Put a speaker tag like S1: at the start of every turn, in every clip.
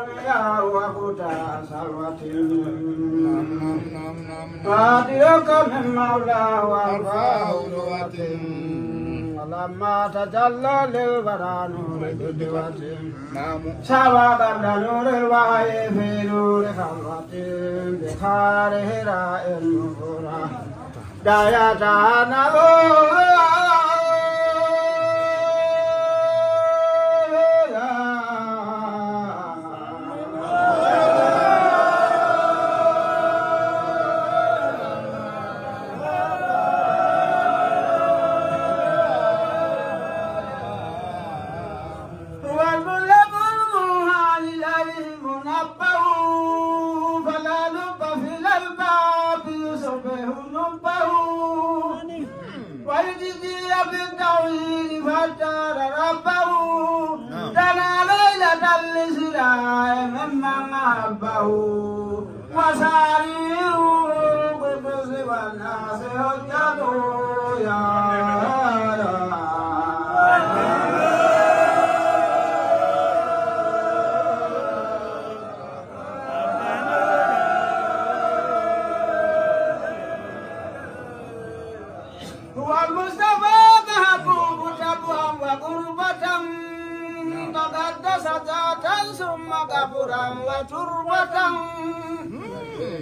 S1: الدنيا وقتا سلوة راديوك من مولاه وارفع أولوة ولما تجلى للورى نور بدوة سبا قبل نور الوحي في نور خلوة بخار هراء النفورة داية نبوة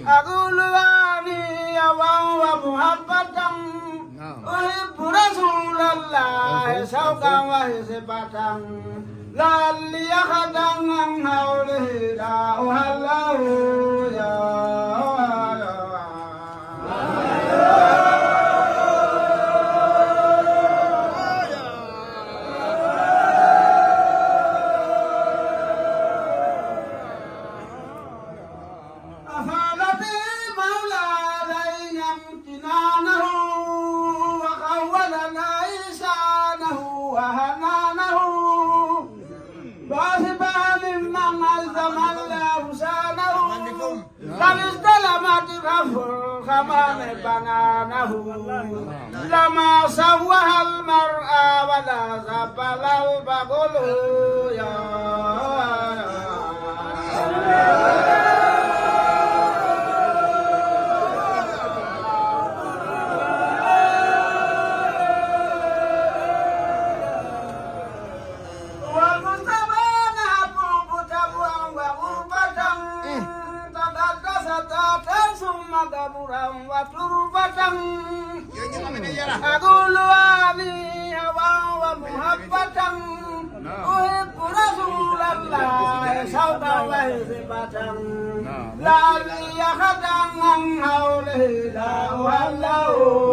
S1: أقول واني ومحبة أحب رسول الله شوقا وحسبة لعلي أخدم عن حوله لا أهله لما سوها المرأة ولا زبل البغل أقول واني ومحبة أحب رسول الله شوقا وحسبة لعلي أخدم عن حوله لا أهله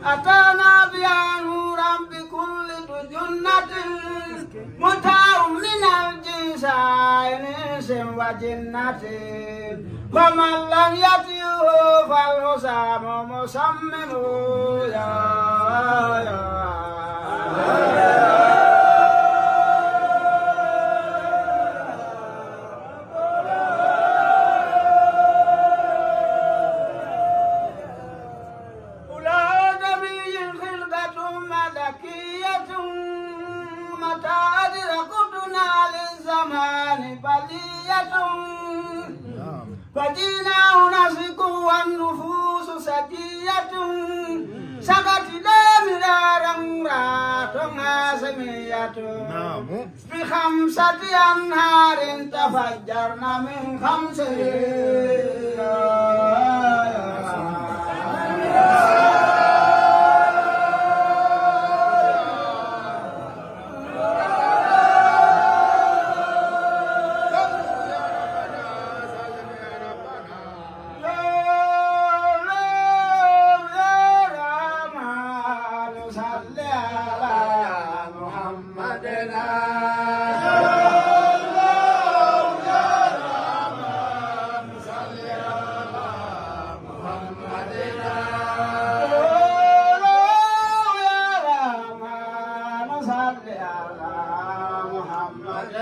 S1: أتانا بها نورا بكل جنة متاع من الجنسين إنس وجنة ومن لم يأته فالحسام مسمم فجيناه نسك والنفوس سجية سقت مرارا راتها سمية بخمسة أنهار تفجرن من خمس صل على محمد